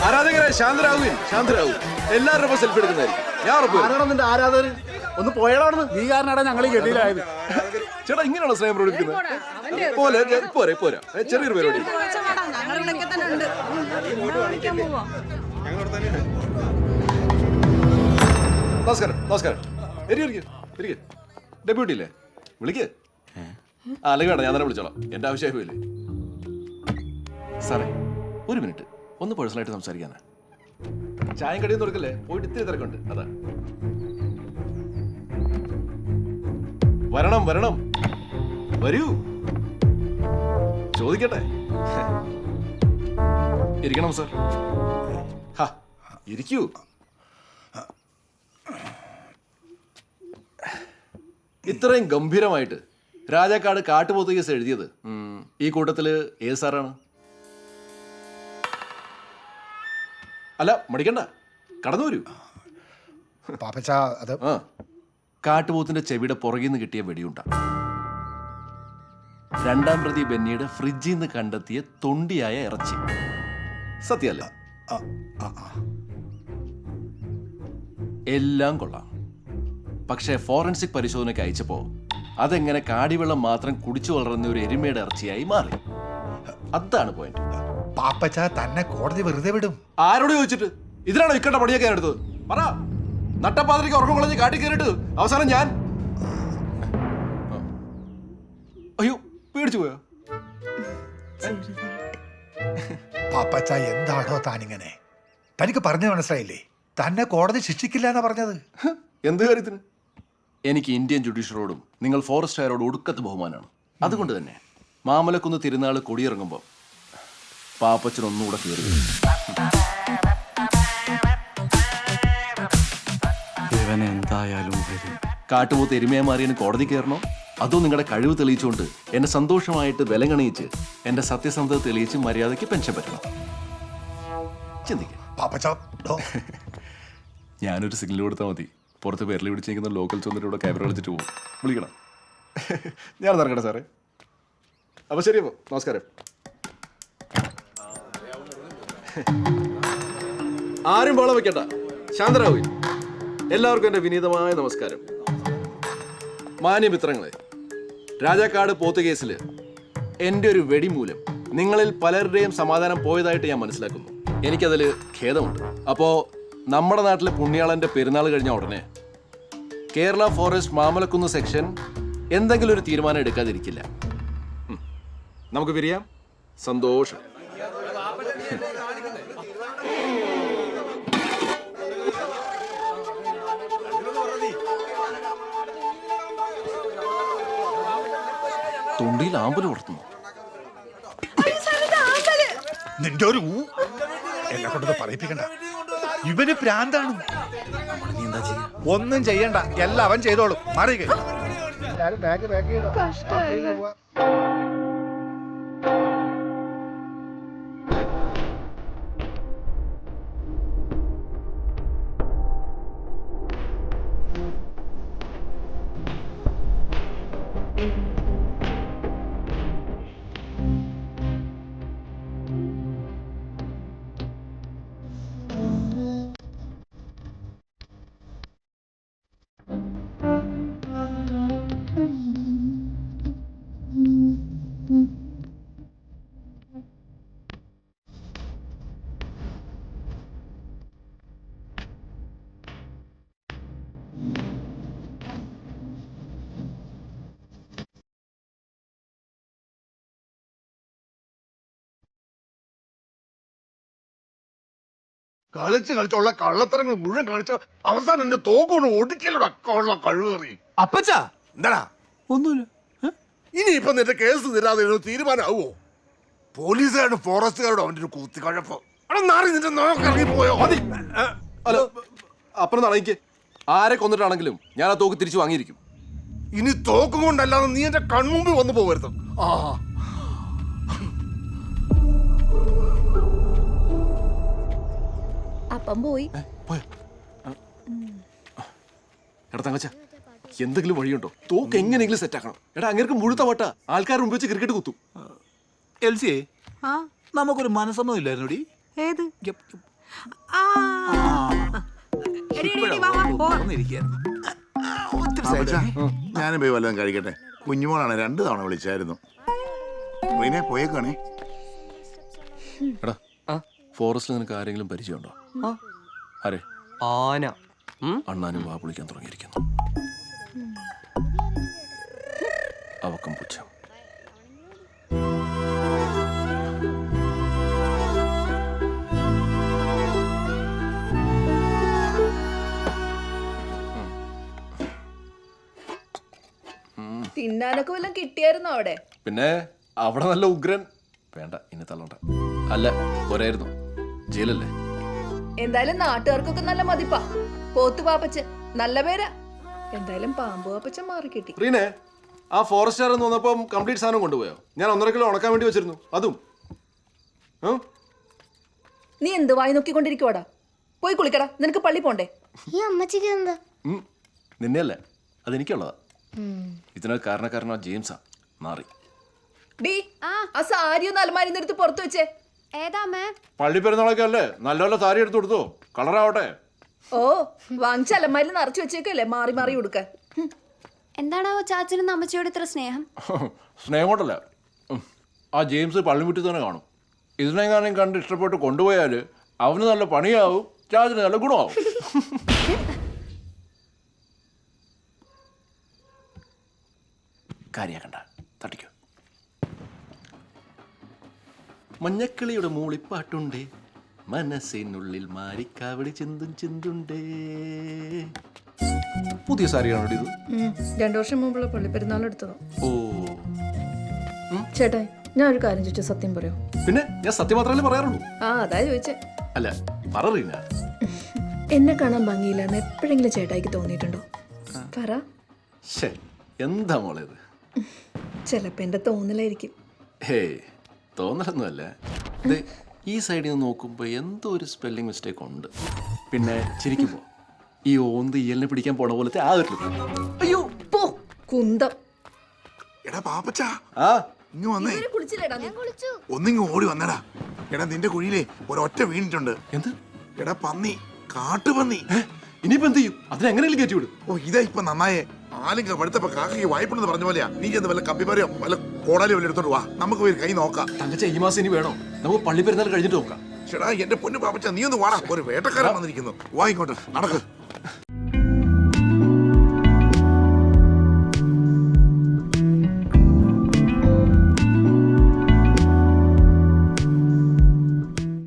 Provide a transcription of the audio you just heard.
ആരാധകരെ ശാന്തരാകും. എല്ലാവരും സെൽഫി എടുക്കുന്നതായിരിക്കും. ഞാൻ ആരാണ് നിന്റെ ആരാധകർ? ഒന്ന് പോയടാണെന്ന്. നീ കാരണടാ ഞങ്ങൾ ഗതിയിലായത്. ചേട്ടാ ഇങ്ങനെയാണോ സ്നേഹം പ്രകടിപ്പിക്കുന്നത്? പോരാ ചെറിയൊരു പരിപാടി. നമസ്കാരം. ഡെപ്യൂട്ടി ഇല്ലേ? വിളിക്ക്. അല്ലെങ്കിൽ വേണ്ട, ഞാൻ തന്നെ വിളിച്ചോളാം. എന്റെ ആവശ്യമായി പോയില്ലേ? സാറേ ഒരു മിനിറ്റ്, ഒന്ന് പേഴ്സണലായിട്ട് സംസാരിക്കാനാ. ചായം കടിയും തുറക്കല്ലേ, പോയിട്ട് ഇത്തിരി തിരക്കുണ്ട്. അതാ വരണം. വരൂ, ചോദിക്കട്ടെ. ഇരിക്കണം സാർ. ഇരിക്കൂ. ഇത്രയും ഗംഭീരമായിട്ട് രാജാക്കാട് കാട്ടുപോത്ത് കേസ് എഴുതിയത് ഈ കൂട്ടത്തില് ഏത് സാറാണ്? അല്ല മടിക്കണ്ട, കടന്നു വരൂ. കാട്ടുപോത്തിന്റെ ചെവിയുടെ പുറകിൽ നിന്ന് കിട്ടിയ വെടിയുണ്ട, രണ്ടാം പ്രതി ബെന്നിയുടെ ഫ്രിഡ്ജിൽ നിന്ന് കണ്ടെത്തിയ തൊണ്ടിയായ ഇറച്ചി. സത്യമല്ല? എല്ലാം കൊള്ളാം. പക്ഷേ ഫോറൻസിക് പരിശോധനയ്ക്ക് അയച്ചപ്പോ അതെങ്ങനെ കാടിവെള്ളം മാത്രം കുടിച്ചു വളർന്ന ഒരു എരുമയുടെ ഇറച്ചിയായി മാറി. അതാണ് പോയിന്റ്. പാപ്പച്ച തന്നെ കോടതി വെറുതെ വിടും? ആരോട് ചോദിച്ചിട്ട്? ഇതിനാണോ ഇക്കണ്ട പണിയൊക്കെ ഞാൻ എടുത്തത്? പറ. നട്ടപ്പാതിരിക്ക് ഉറക്കം കളഞ്ഞ് കാട്ടി കയറിട്ട് അവസാനം ഞാൻ അയ്യോ പേടിച്ചു പോയോ? പാപ്പച്ച എന്താണോ താനിങ്ങനെ? തനിക്ക് പറഞ്ഞു മനസ്സിലായില്ലേ? തന്നെ കോടതി ശിക്ഷിക്കില്ല എന്നാ പറഞ്ഞത്. എന്ത് കാര്യത്തിന്? എനിക്ക് ഇന്ത്യൻ ജുഡീഷ്യറോടും നിങ്ങൾ ഫോറസ്റ്റുകാരോടും ഒടുക്കത്ത് ബഹുമാനമാണ്. അതുകൊണ്ട് തന്നെ മാമലക്കുന്ന് തിരുനാൾ കൊടിയിറങ്ങുമ്പോൾ പാപ്പച്ചനൊന്നുകൂടെ കയറി. എന്തായാലും കാട്ടുപോത്ത് എരുമയെ മാറിയതിന് കോടതി കയറണോ? അതോ നിങ്ങളുടെ കഴിവ് തെളിയിച്ചുകൊണ്ട് എന്നെ സന്തോഷമായിട്ട് വിലങ്ങണിയിച്ച് എന്റെ സത്യസന്ധത തെളിയിച്ച് മര്യാദയ്ക്ക് പെൻഷൻ പറ്റണം? ചിന്തിക്കാം. ഞാനൊരു സിഗ്നൽ കൊടുത്താൽ മതി. പുറത്ത് പേരിൽ പിടിച്ചിരിക്കുന്ന ലോക്കൽ ചൊന്നിട്ട് ക്യാമറ കളിച്ചിട്ട് പോകും. വിളിക്കണം. ഞാൻ നടക്കട്ടെ സാറേ. അപ്പൊ ശരി, അപ്പോ നമസ്കാരം. ആരും ബോളം വെക്കണ്ട, ശാന്തരാകുവിൻ. എല്ലാവർക്കും എൻ്റെ വിനീതമായ നമസ്കാരം. മാന്യമിത്രങ്ങളെ, രാജാക്കാട് പോത്ത് കേസിൽ എൻ്റെ ഒരു വെടിമൂലം നിങ്ങളിൽ പലരുടെയും സമാധാനം പോയതായിട്ട് ഞാൻ മനസ്സിലാക്കുന്നു. എനിക്കതിൽ ഖേദമുണ്ട്. അപ്പോൾ നമ്മുടെ നാട്ടിലെ പുണ്യാളൻ്റെ പെരുന്നാൾ കഴിഞ്ഞ ഉടനെ കേരള ഫോറസ്റ്റ് മാമലക്കുന്ന് സെക്ഷൻ എന്തെങ്കിലും ഒരു തീരുമാനം എടുക്കാതിരിക്കില്ല. നമുക്ക് പിരിയാം. സന്തോഷം. തൊണ്ടിയിൽ ആമ്പല് വളർത്തുന്നു. നിന്റെ ഒരു എന്നെ കൊണ്ടത് പറയിപ്പിക്കണ്ട. ഇവന് പ്രാന്താണ്. ഒന്നും ചെയ്യണ്ട, എല്ലാം അവൻ ചെയ്തോളും. മാറി കളിച്ചുള്ള കള്ളത്തരങ്ങൾ മുഴുവൻ കാണിച്ച അവസാനം എന്റെ തോക്കൊണ്ട് ഒടുക്കലൂടെ കഴിവേറി. അപ്പച്ച എന്താടാ? ഒന്നുമില്ല. ഇനിയിപ്പൊ നിന്റെ കേസ് തരാതെ തീരുമാനമാവോ? പോലീസുകാരുടെ ഫോറസ്റ്റുകാരോട് അവന്റെ ഒരു കൂത്തിക്കഴപ്പ്. നാറി നിന്റെ നോക്കിറങ്ങി പോയോ? മതി. അല്ല അപ്പുറം നടയിക്ക്. ആരെ കൊന്നിട്ടാണെങ്കിലും ഞാൻ ആ തോക്ക് തിരിച്ചു വാങ്ങിയിരിക്കും. ഇനി തോക്കും കൊണ്ടല്ലാതെ നീ എന്റെ കൺമുമ്പിൽ വന്നു പോകരുത്. അപ്പം പോയി. എടാ തങ്കച്ച, എന്തെങ്കിലും വഴിയുണ്ടോ? തോക്ക് എങ്ങനെയെങ്കിലും സെറ്റ് ആക്കണം. എടാ അങ്ങേർക്ക് മുഴുത്ത വട്ട ആൾക്കാർ മുമ്പ് വെച്ച് ക്രിക്കറ്റ് കുത്തും. എൽസിയെ നമുക്കൊരു മനസ്സമ്മതം ഇല്ലായിരുന്നു. ഏത് ഞാനും പോയി വല്ലതും കഴിക്കട്ടെ. കുഞ്ഞുമോളാണ് 2 തവണ വിളിച്ചായിരുന്നു. റീനെ പോയേക്കാണേ. എടാ ഫോറസ്റ്റിൽ നിനക്ക് ആരെങ്കിലും പരിചയമുണ്ടോ? ആരെ? ആന. അണ്ണാനും വാ പൊളിക്കാൻ തുടങ്ങിയിരിക്കുന്നു. അവക്കം പുച്ഛം. തിന്നാനൊക്കെ വല്ലതും കിട്ടിയായിരുന്നോ അവിടെ? പിന്നെ അവിടെ നല്ല ഉഗ്രൻ. വേണ്ട ഇനി തള്ളണ്ട. അല്ല പോരായിരുന്നു, ജയിലല്ലേ. എന്തായാലും നാട്ടുകാർക്കൊക്കെ നല്ല മതിപ്പാ. പോത്തു പാപ്പച്ചൻ നല്ല പേരാ. എന്തായാലും പാമ്പ് പാപ്പച്ചൻ മാറി കിട്ടി. റീനെ, ആ ഫോറസ്റ്റുകാർ എന്ന് വന്നപ്പം കംപ്ലീറ്റ് സാധനം കൊണ്ടുപോയോ? ഞാൻ 1.5 കിലോ ഉണക്കാൻ വേണ്ടി വെച്ചിരുന്നു, അതും. നീ എന്ത് വായി നോക്കിക്കൊണ്ടിരിക്കുവാടാ? പോയി കുളിക്കടാ, നിനക്ക് പള്ളി പോണ്ടേ? ഈ അമ്മച്ചിക്ക് എന്താ? നിന്നെയല്ലേ, അതെനിക്കുള്ളതാ. ഇതിനൊക്കെ കാരണക്കാരനോ ജെയിംസാ മാറി. ഡീ ആ സാരി ഒന്ന് അലമാരിന്ന് എടുത്ത് പുറത്തു വെച്ചേ. ഏതാ അമ്മേ? പള്ളി പെരുന്നാളൊക്കെ അല്ലേ, നല്ല നല്ല സാരി എടുത്ത് കൊടുത്തോ, കളറാവട്ടെ. ഓ വാങ്ങിച്ച അലമാരിൽ നിറച്ചു വെച്ചേക്കല്ലേ മാറി മാറി കൊടുക്കാൻ. എന്താണാവോ ചാച്ചനും അമ്മച്ചിയോട് ഇത്ര സ്നേഹം? സ്നേഹം കൊണ്ടല്ല, ആ ജെയിംസ് പള്ളി വീട്ടിൽ തന്നെ കാണും. ഇതിനെങ്ങാനും കണ്ട് ഇഷ്ടപ്പെട്ട് കൊണ്ടുപോയാൽ അവന് നല്ല പണിയാവും, ചാച്ചിന് നല്ല ഗുണമാവും. കാര്യാക്കണ്ട, തട്ടിക്കോ. മഞ്ഞക്കിളിയുടെ മൂളിപ്പാട്ടുണ്ടേ, മനസ്സിനുള്ളിൽ മാരിക്കാവടി ചിന്തും ചിന്തുണ്ടേ. പുതിയ സാരിയാണോ ഇത്? 2 വർഷം മുമ്പുള്ള പള്ളി പെരുന്നാൾ എടുത്തതോ. ഓ ചേട്ടാ ഞാൻ ഒരു കാര്യം ചോദിച്ചാൽ സത്യം പറയോ? പിന്നെ ഞാൻ സത്യം മാത്രമല്ലേ പറയാറുള്ളൂ. ആ അതാ ചോദിച്ചേ. അല്ല പറയീന. എന്നെ കാണാൻ ഭംഗിയില്ലെന്ന് എപ്പോഴെങ്കിലും ചേട്ടായിക്ക് തോന്നിയിട്ടുണ്ടോ? പറ. എന്താ മോളെ ഇത്? ചിലപ്പോ എന്റെ തോന്നലായിരിക്കും. ഹേയ് തോന്നലൊന്നുമല്ല. ഇത് ഈ സൈഡിൽ നിന്ന് നോക്കുമ്പോൾ എന്തോ ഒരു സ്പെല്ലിംഗ് മിസ്റ്റേക്ക് ഉണ്ട്. പിന്നെ ചിരിക്കുമ്പോൾ ഈ ഓന്ത് ഇയലിനെ പിടിക്കാൻ പോണ പോലത്തെ ആ ഒരു look. അയ്യോ പോ കുന്തം. എടാ പാപ്പച്ചാ, ആ ഇങ്ങ് വന്നേ. ഇവര് കുളിച്ചില്ലേടാ നീ? ഒന്നിങ്ങ് ഓടി വന്നടാ. എടാ നിന്റെ കുഴിയിലെ ഒരൊറ്റ വീണിട്ടുണ്ട്. എന്ത്? എടാ പന്നി, കാട്ടുപന്നി. ഇനിയിപ്പോ എന്ത് ചെയ്യും? അതിനെങ്ങനെയും കയറ്റി വിടും. ഓ ഇതാ ഇപ്പൊ നന്നായേ. ആലിങ്ക പടുത്തപ്പോ കാക്കയ്ക്ക് വായ്പണെന്ന് പറഞ്ഞ പോലെയാ. നീ ചെന്ന് വല്ല കമ്പിമാരെയോ വല്ല കോടാലിയോ വല്ല എടുത്തോണ്ട് വാ, നമുക്ക് പോയി കൈ നോക്കാം. തങ്കച്ച ഈ മാസം ഇനി വേണോ? നമുക്ക് പള്ളി പെരുന്നാൾ കഴിഞ്ഞിട്ട് നോക്കാം. ചേടാ എന്റെ പൊന്നു പാപ്പച്ച, നീ ഒന്ന് വാടാ, ഒരു വേട്ടക്കാരൻ വന്നിരിക്കുന്നു. വാ ഇങ്ങോട്ട് നടക്ക്.